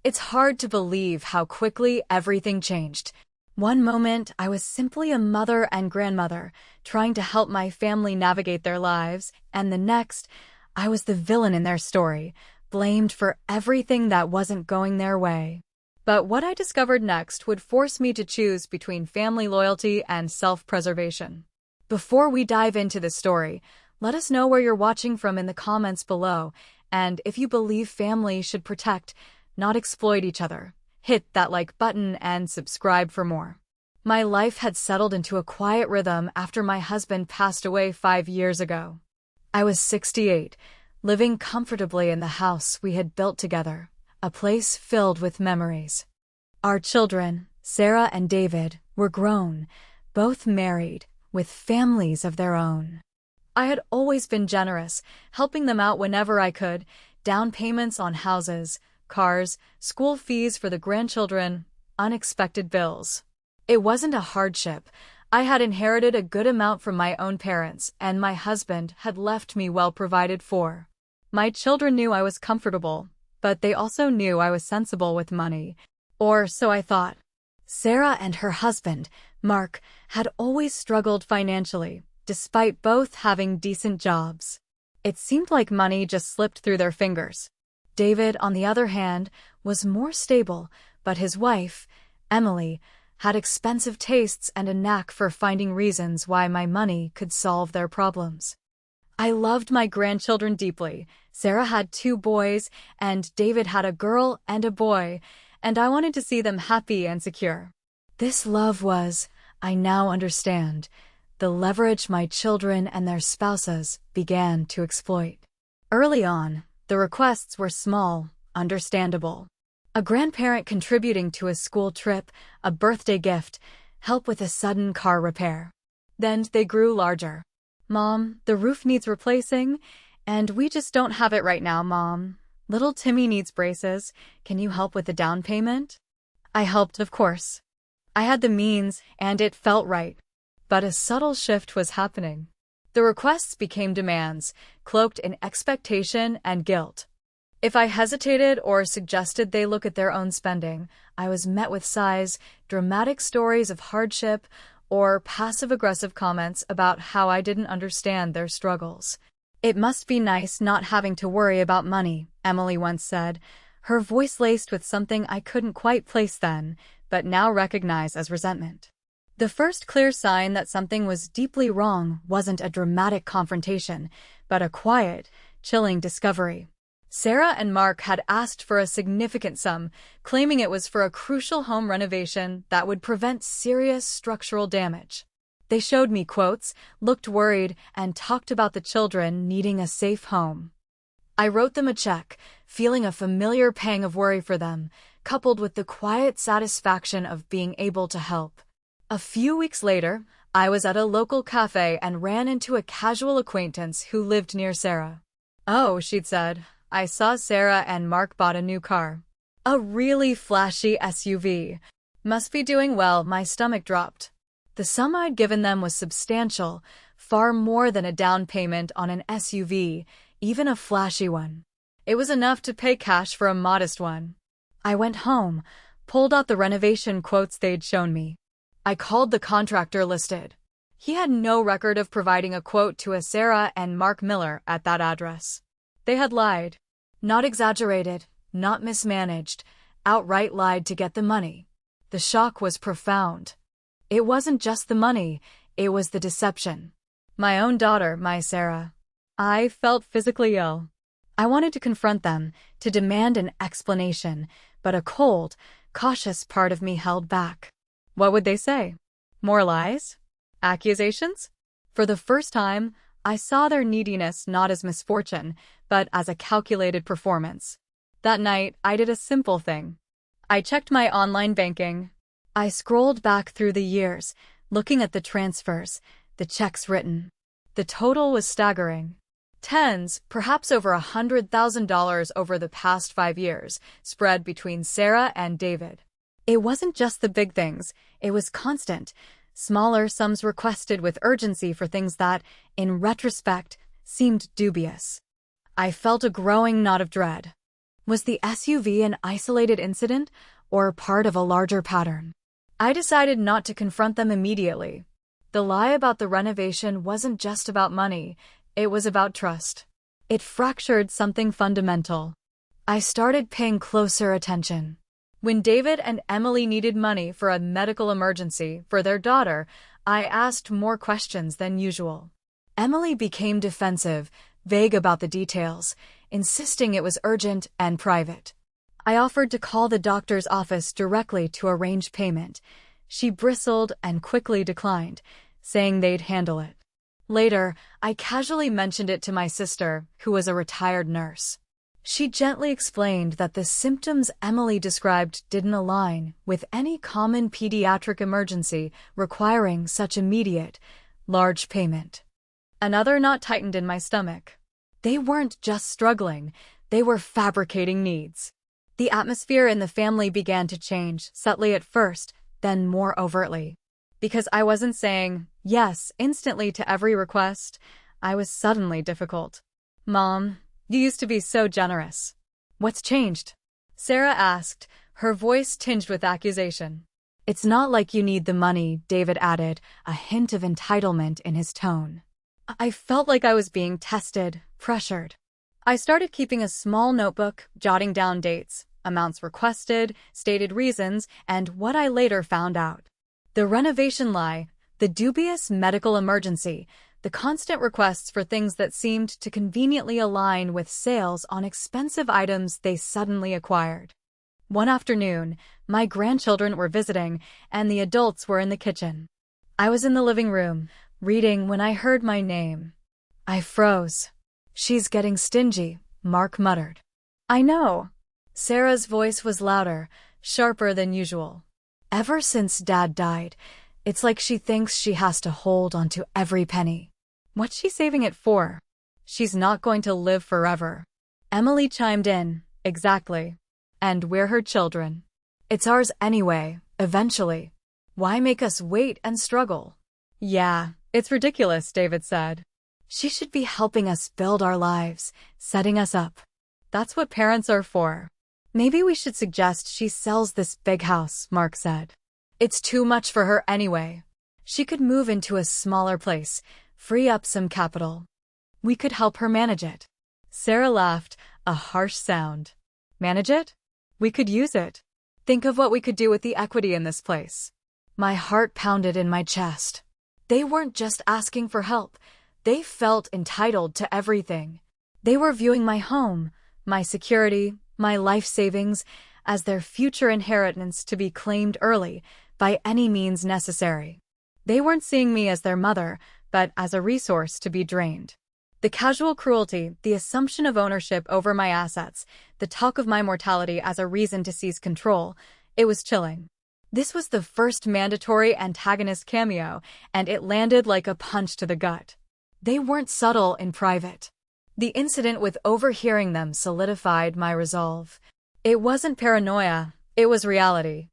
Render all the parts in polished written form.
It's hard to believe how quickly everything changed. One moment, I was simply a mother and grandmother, trying to help my family navigate their lives, and the next, I was the villain in their story, blamed for everything that wasn't going their way. But what I discovered next would force me to choose between family loyalty and self-preservation. Before we dive into the story, let us know where you're watching from in the comments below, and if you believe family should protect, not exploit each other. Hit that like button and subscribe for more. My life had settled into a quiet rhythm after my husband passed away 5 years ago. I was 68, living comfortably in the house we had built together, a place filled with memories. Our children, Sarah and David, were grown, both married, with families of their own. I had always been generous, helping them out whenever I could, down payments on houses, cars, school fees for the grandchildren, unexpected bills. It wasn't a hardship. I had inherited a good amount from my own parents, and my husband had left me well provided for. My children knew I was comfortable, but they also knew I was sensible with money. Or so I thought. Sarah and her husband, Mark, had always struggled financially, despite both having decent jobs. It seemed like money just slipped through their fingers. David, on the other hand, was more stable, but his wife, Emily, had expensive tastes and a knack for finding reasons why my money could solve their problems. I loved my grandchildren deeply. Sarah had 2 boys, and David had a girl and a boy, and I wanted to see them happy and secure. This love was, I now understand, the leverage my children and their spouses began to exploit. Early on, the requests were small, understandable. A grandparent contributing to a school trip, a birthday gift, help with a sudden car repair. Then they grew larger. Mom, the roof needs replacing, and we just don't have it right now, Mom. Little Timmy needs braces. Can you help with the down payment? I helped, of course. I had the means, and it felt right. But a subtle shift was happening. The requests became demands, cloaked in expectation and guilt. If I hesitated or suggested they look at their own spending, I was met with sighs, dramatic stories of hardship, or passive-aggressive comments about how I didn't understand their struggles. It must be nice not having to worry about money, Emily once said, her voice laced with something I couldn't quite place then, but now recognize as resentment. The first clear sign that something was deeply wrong wasn't a dramatic confrontation, but a quiet, chilling discovery. Sarah and Mark had asked for a significant sum, claiming it was for a crucial home renovation that would prevent serious structural damage. They showed me quotes, looked worried, and talked about the children needing a safe home. I wrote them a check, feeling a familiar pang of worry for them, coupled with the quiet satisfaction of being able to help. A few weeks later, I was at a local cafe and ran into a casual acquaintance who lived near Sarah. "Oh," she'd said, "I saw Sarah and Mark bought a new car. A really flashy SUV. Must be doing well." My stomach dropped. The sum I'd given them was substantial, far more than a down payment on an SUV, even a flashy one. It was enough to pay cash for a modest one. I went home, pulled out the renovation quotes they'd shown me. I called the contractor listed. He had no record of providing a quote to a Sarah and Mark Miller at that address. They had lied. Not exaggerated, not mismanaged, outright lied to get the money. The shock was profound. It wasn't just the money, it was the deception. My own daughter, my Sarah. I felt physically ill. I wanted to confront them, to demand an explanation, but a cold, cautious part of me held back. What would they say? More lies? Accusations? For the first time, I saw their neediness not as misfortune, but as a calculated performance. That night, I did a simple thing. I checked my online banking. I scrolled back through the years, looking at the transfers, the checks written. The total was staggering. Tens, perhaps over $100,000 over the past 5 years, spread between Sarah and David. It wasn't just the big things, it was constant. Smaller sums requested with urgency for things that, in retrospect, seemed dubious. I felt a growing knot of dread. Was the SUV an isolated incident or part of a larger pattern? I decided not to confront them immediately. The lie about the renovation wasn't just about money, it was about trust. It fractured something fundamental. I started paying closer attention. When David and Emily needed money for a medical emergency for their daughter, I asked more questions than usual. Emily became defensive, vague about the details, insisting it was urgent and private. I offered to call the doctor's office directly to arrange payment. She bristled and quickly declined, saying they'd handle it. Later, I casually mentioned it to my sister, who was a retired nurse. She gently explained that the symptoms Emily described didn't align with any common pediatric emergency requiring such immediate, large payment. Another knot tightened in my stomach. They weren't just struggling, they were fabricating needs. The atmosphere in the family began to change, subtly at first, then more overtly. Because I wasn't saying yes instantly to every request, I was suddenly difficult. "Mom, you used to be so generous. What's changed?" Sarah asked, her voice tinged with accusation. "It's not like you need the money," David added, a hint of entitlement in his tone. I felt like I was being tested, pressured. I started keeping a small notebook, jotting down dates, amounts requested, stated reasons, and what I later found out. The renovation lie, the dubious medical emergency, the constant requests for things that seemed to conveniently align with sales on expensive items they suddenly acquired. One afternoon, my grandchildren were visiting, and the adults were in the kitchen. I was in the living room, reading when I heard my name. I froze. "She's getting stingy," Mark muttered. "I know." Sarah's voice was louder, sharper than usual. "Ever since Dad died, it's like she thinks she has to hold onto every penny. What's she saving it for? She's not going to live forever." Emily chimed in, "Exactly. And we're her children. It's ours anyway, eventually. Why make us wait and struggle?" "Yeah, it's ridiculous," David said. "She should be helping us build our lives, setting us up. That's what parents are for." "Maybe we should suggest she sells this big house," Mark said. "It's too much for her anyway. She could move into a smaller place, free up some capital. We could help her manage it." Sarah laughed, a harsh sound. "Manage it? We could use it. Think of what we could do with the equity in this place." My heart pounded in my chest. They weren't just asking for help. They felt entitled to everything. They were viewing my home, my security, my life savings, as their future inheritance to be claimed early, by any means necessary. They weren't seeing me as their mother, but as a resource to be drained. The casual cruelty, the assumption of ownership over my assets, the talk of my mortality as a reason to seize control, it was chilling. This was the first mandatory antagonist cameo, and it landed like a punch to the gut. They weren't subtle in private. The incident with overhearing them solidified my resolve. It wasn't paranoia, it was reality.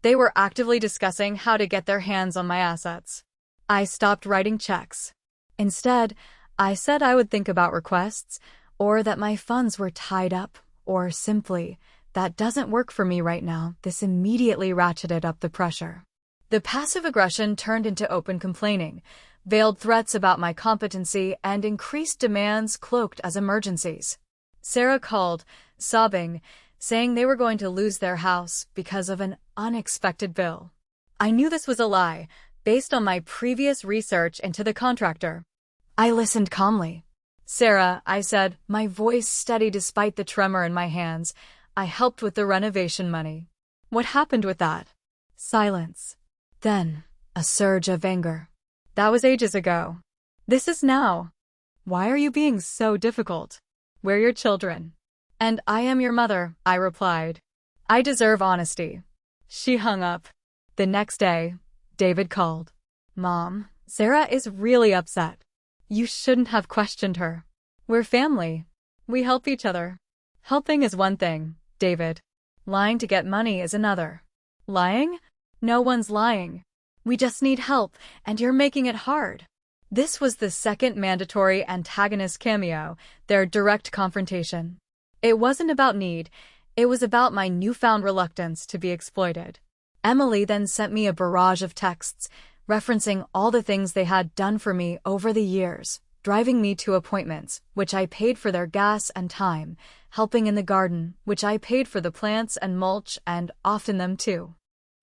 They were actively discussing how to get their hands on my assets. I stopped writing checks. Instead, I said I would think about requests, or that my funds were tied up, or simply, "That doesn't work for me right now." This immediately ratcheted up the pressure. The passive aggression turned into open complaining, veiled threats about my competency, and increased demands cloaked as emergencies. Sarah called, sobbing, saying they were going to lose their house because of an unexpected bill. I knew this was a lie, based on my previous research into the contractor. I listened calmly. "Sarah," I said, my voice steady despite the tremor in my hands, "I helped with the renovation money. What happened with that?" Silence. Then, a surge of anger. "That was ages ago. This is now. Why are you being so difficult? We're your children." "And I am your mother," I replied. "I deserve honesty." She hung up. The next day, David called. "Mom, Sarah is really upset. You shouldn't have questioned her. We're family. We help each other." "Helping is one thing, David. Lying to get money is another." "Lying? No one's lying. We just need help, and you're making it hard." This was the second mandatory antagonist cameo, their direct confrontation. It wasn't about need, it was about my newfound reluctance to be exploited. Emily then sent me a barrage of texts, referencing all the things they had done for me over the years, driving me to appointments, which I paid for their gas and time, helping in the garden, which I paid for the plants and mulch and often them too.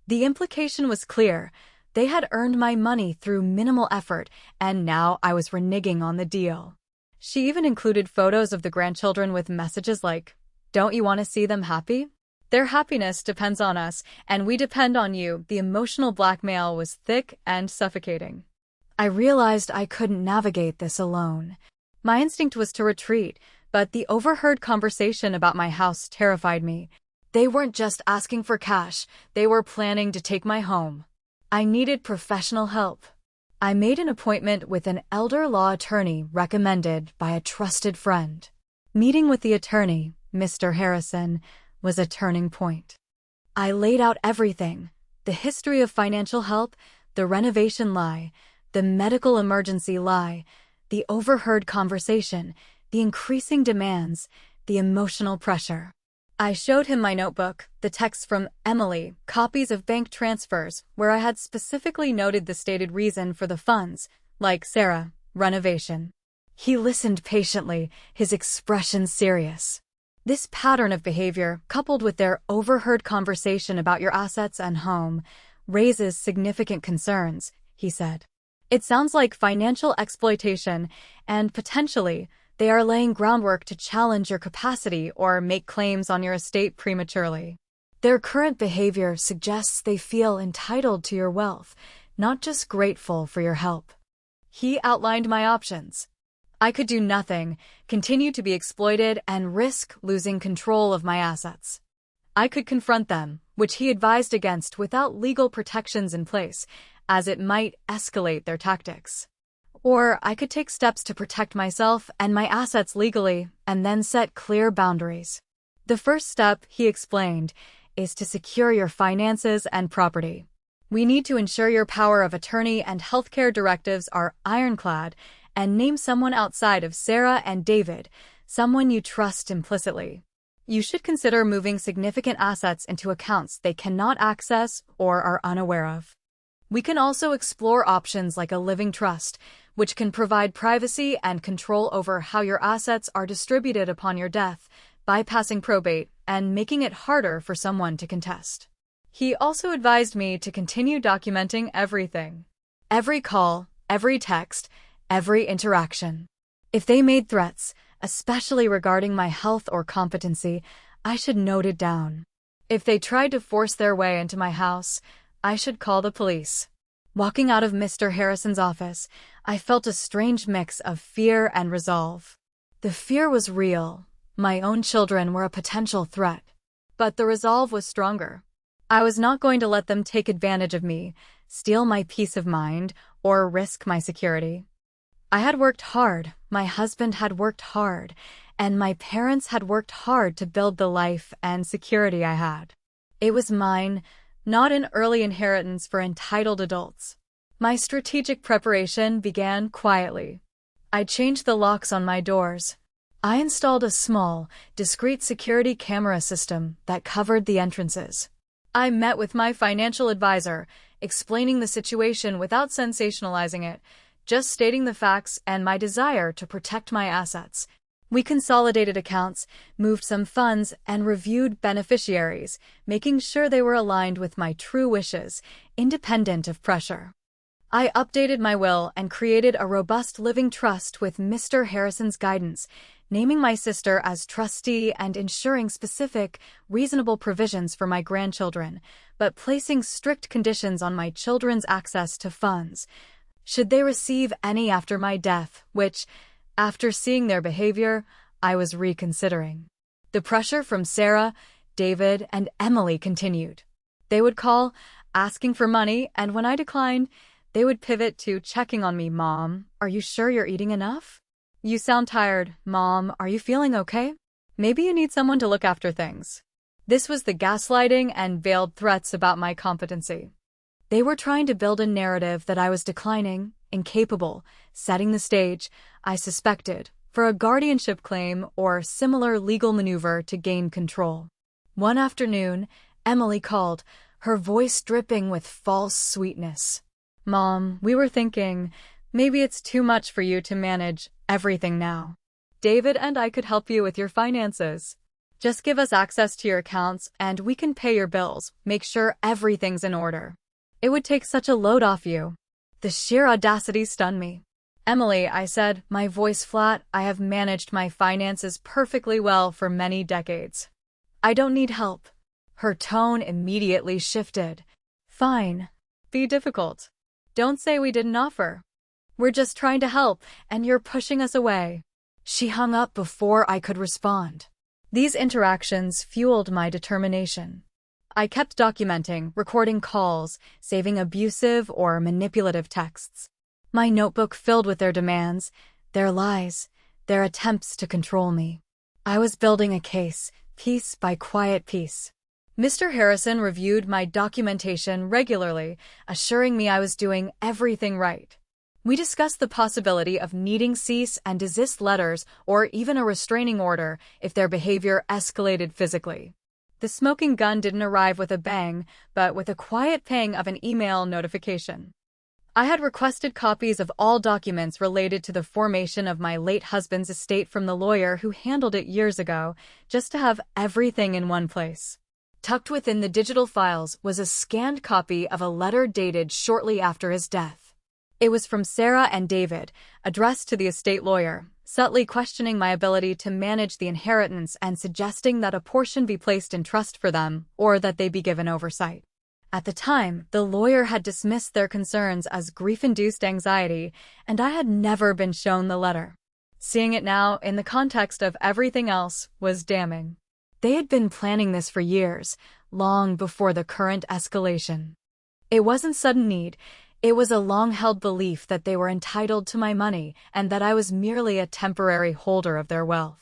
The implication was clear. They had earned my money through minimal effort, and now I was reneging on the deal. She even included photos of the grandchildren with messages like, "Don't you want to see them happy? Their happiness depends on us, and we depend on you." The emotional blackmail was thick and suffocating. I realized I couldn't navigate this alone. My instinct was to retreat, but the overheard conversation about my house terrified me. They weren't just asking for cash, they were planning to take my home. I needed professional help. I made an appointment with an elder law attorney recommended by a trusted friend. Meeting with the attorney, Mr. Harrison, was a turning point. I laid out everything: the history of financial help, the renovation lie, the medical emergency lie, the overheard conversation, the increasing demands, the emotional pressure. I showed him my notebook, the texts from Emily, copies of bank transfers where I had specifically noted the stated reason for the funds, like Sarah, renovation. He listened patiently, his expression serious. This pattern of behavior, coupled with their overheard conversation about your assets and home, raises significant concerns, he said. It sounds like financial exploitation, and potentially, they are laying groundwork to challenge your capacity or make claims on your estate prematurely. Their current behavior suggests they feel entitled to your wealth, not just grateful for your help. He outlined my options. I could do nothing, continue to be exploited, and risk losing control of my assets. I could confront them, which he advised against without legal protections in place, as it might escalate their tactics. Or I could take steps to protect myself and my assets legally, and then set clear boundaries. The first step, he explained, is to secure your finances and property. We need to ensure your power of attorney and healthcare directives are ironclad, and name someone outside of Sarah and David, someone you trust implicitly. You should consider moving significant assets into accounts they cannot access or are unaware of. We can also explore options like a living trust, which can provide privacy and control over how your assets are distributed upon your death, bypassing probate and making it harder for someone to contest. He also advised me to continue documenting everything. Every call, every text, every interaction. If they made threats, especially regarding my health or competency, I should note it down. If they tried to force their way into my house, I should call the police. Walking out of Mr. Harrison's office, I felt a strange mix of fear and resolve. The fear was real. My own children were a potential threat. But the resolve was stronger. I was not going to let them take advantage of me, steal my peace of mind, or risk my security. I had worked hard, my husband had worked hard, and my parents had worked hard to build the life and security I had. It was mine, not an early inheritance for entitled adults. My strategic preparation began quietly. I changed the locks on my doors. I installed a small, discreet security camera system that covered the entrances. I met with my financial advisor, explaining the situation without sensationalizing it, just stating the facts and my desire to protect my assets. We consolidated accounts, moved some funds, and reviewed beneficiaries, making sure they were aligned with my true wishes, independent of pressure. I updated my will and created a robust living trust with Mr. Harrison's guidance, naming my sister as trustee and ensuring specific, reasonable provisions for my grandchildren, but placing strict conditions on my children's access to funds, should they receive any after my death, which, after seeing their behavior, I was reconsidering. The pressure from Sarah, David, and Emily continued. They would call, asking for money, and when I declined, they would pivot to checking on me. "Mom, are you sure you're eating enough? You sound tired. Mom, are you feeling okay? Maybe you need someone to look after things." This was the gaslighting and veiled threats about my competency. They were trying to build a narrative that I was declining, incapable, setting the stage, I suspected, for a guardianship claim or similar legal maneuver to gain control. One afternoon, Emily called, her voice dripping with false sweetness. "Mom, we were thinking, maybe it's too much for you to manage everything now. David and I could help you with your finances. Just give us access to your accounts and we can pay your bills, make sure everything's in order. It would take such a load off you." The sheer audacity stunned me. "Emily," I said, my voice flat, "I have managed my finances perfectly well for many decades. I don't need help." Her tone immediately shifted. "Fine. Be difficult. Don't say we didn't offer. We're just trying to help, and you're pushing us away." She hung up before I could respond. These interactions fueled my determination. I kept documenting, recording calls, saving abusive or manipulative texts. My notebook filled with their demands, their lies, their attempts to control me. I was building a case, piece by quiet piece. Mr. Harrison reviewed my documentation regularly, assuring me I was doing everything right. We discussed the possibility of needing cease and desist letters or even a restraining order if their behavior escalated physically. The smoking gun didn't arrive with a bang, but with a quiet pang of an email notification. I had requested copies of all documents related to the formation of my late husband's estate from the lawyer who handled it years ago, just to have everything in one place. Tucked within the digital files was a scanned copy of a letter dated shortly after his death. It was from Sarah and David, addressed to the estate lawyer, subtly questioning my ability to manage the inheritance and suggesting that a portion be placed in trust for them or that they be given oversight. At the time, the lawyer had dismissed their concerns as grief-induced anxiety, and I had never been shown the letter. Seeing it now, in the context of everything else, was damning. They had been planning this for years, long before the current escalation. It wasn't sudden need, it was a long-held belief that they were entitled to my money and that I was merely a temporary holder of their wealth.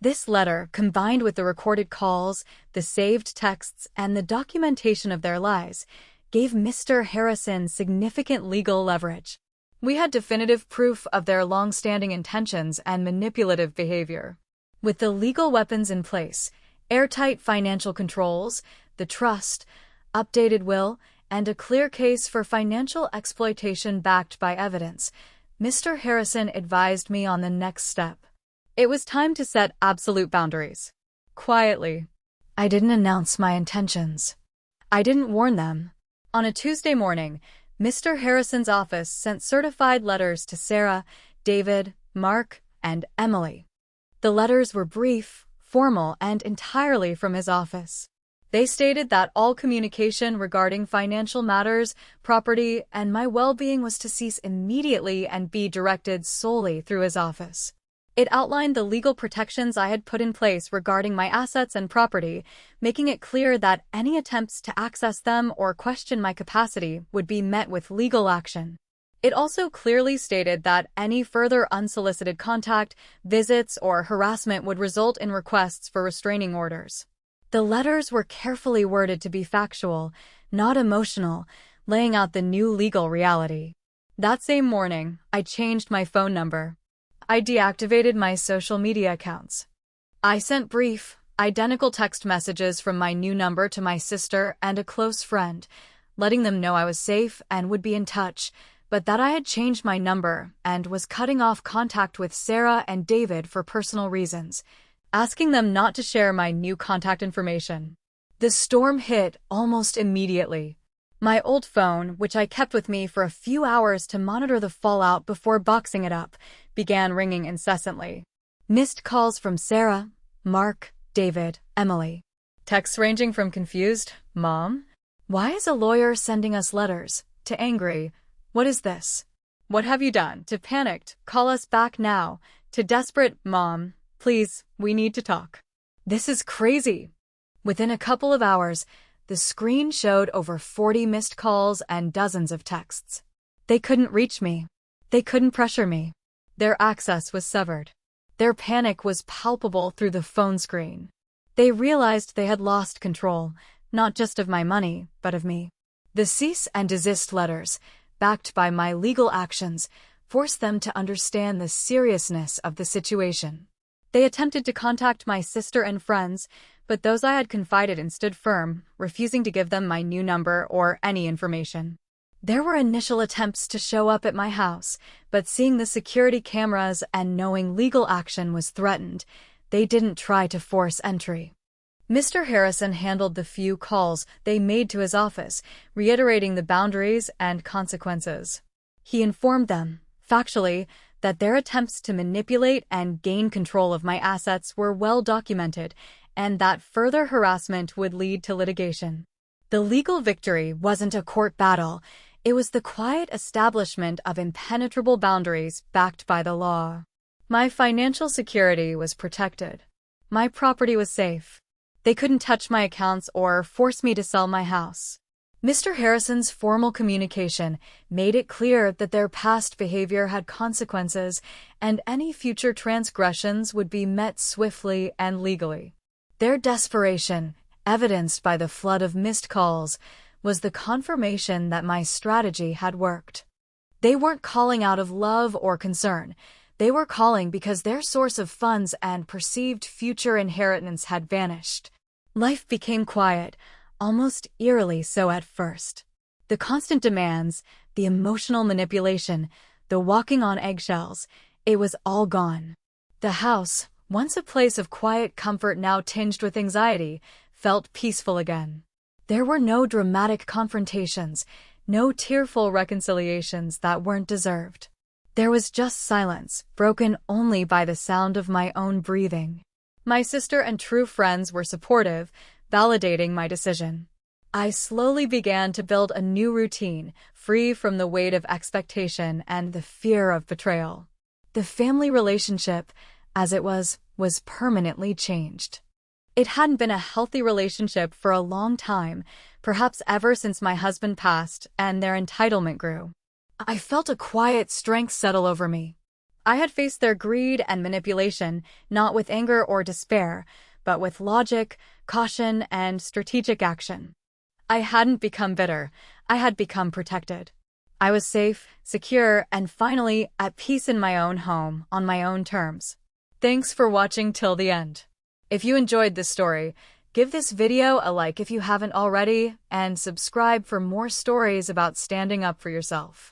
This letter, combined with the recorded calls, the saved texts, and the documentation of their lies, gave Mr. Harrison significant legal leverage. We had definitive proof of their long-standing intentions and manipulative behavior. With the legal weapons in place, airtight financial controls, the trust, updated will, and a clear case for financial exploitation backed by evidence, Mr. Harrison advised me on the next step. It was time to set absolute boundaries. Quietly. I didn't announce my intentions. I didn't warn them. On a Tuesday morning, Mr. Harrison's office sent certified letters to Sarah, David, Mark, and Emily. The letters were brief, formal, and entirely from his office. They stated that all communication regarding financial matters, property, and my well-being was to cease immediately and be directed solely through his office. It outlined the legal protections I had put in place regarding my assets and property, making it clear that any attempts to access them or question my capacity would be met with legal action. It also clearly stated that any further unsolicited contact, visits, or harassment would result in requests for restraining orders. The letters were carefully worded to be factual, not emotional, laying out the new legal reality. That same morning, I changed my phone number. I deactivated my social media accounts. I sent brief, identical text messages from my new number to my sister and a close friend, letting them know I was safe and would be in touch, but that I had changed my number and was cutting off contact with Sarah and David for personal reasons, asking them not to share my new contact information. The storm hit almost immediately. My old phone, which I kept with me for a few hours to monitor the fallout before boxing it up, began ringing incessantly. Missed calls from Sarah, Mark, David, Emily. Texts ranging from confused, "Mom? Why is a lawyer sending us letters?" to angry, "What is this? What have you done?" to panicked, "Call us back now," to desperate, "Mom, please, we need to talk. This is crazy." Within a couple of hours, the screen showed over 40 missed calls and dozens of texts. They couldn't reach me. They couldn't pressure me. Their access was severed. Their panic was palpable through the phone screen. They realized they had lost control, not just of my money, but of me. The cease and desist letters, backed by my legal actions, forced them to understand the seriousness of the situation. They attempted to contact my sister and friends, but those I had confided in stood firm, refusing to give them my new number or any information. There were initial attempts to show up at my house, but seeing the security cameras and knowing legal action was threatened, they didn't try to force entry. Mr. Harrison handled the few calls they made to his office, reiterating the boundaries and consequences. He informed them, factually, that their attempts to manipulate and gain control of my assets were well documented, and that further harassment would lead to litigation. The legal victory wasn't a court battle, it was the quiet establishment of impenetrable boundaries backed by the law. My financial security was protected. My property was safe. They couldn't touch my accounts or force me to sell my house. Mr. Harrison's formal communication made it clear that their past behavior had consequences and any future transgressions would be met swiftly and legally. Their desperation, evidenced by the flood of missed calls, was the confirmation that my strategy had worked. They weren't calling out of love or concern. They were calling because their source of funds and perceived future inheritance had vanished. Life became quiet, almost eerily so at first. The constant demands, the emotional manipulation, the walking on eggshells, it was all gone. The house, once a place of quiet comfort now tinged with anxiety, felt peaceful again. There were no dramatic confrontations, no tearful reconciliations that weren't deserved. There was just silence, broken only by the sound of my own breathing. My sister and true friends were supportive, validating my decision. I slowly began to build a new routine, free from the weight of expectation and the fear of betrayal. The family relationship, as it was permanently changed. It hadn't been a healthy relationship for a long time, perhaps ever since my husband passed and their entitlement grew. I felt a quiet strength settle over me. I had faced their greed and manipulation, not with anger or despair, but with logic, caution, and strategic action. I hadn't become bitter. I had become protected. I was safe, secure, and finally at peace in my own home, on my own terms. Thanks for watching till the end. If you enjoyed this story, give this video a like if you haven't already, and subscribe for more stories about standing up for yourself.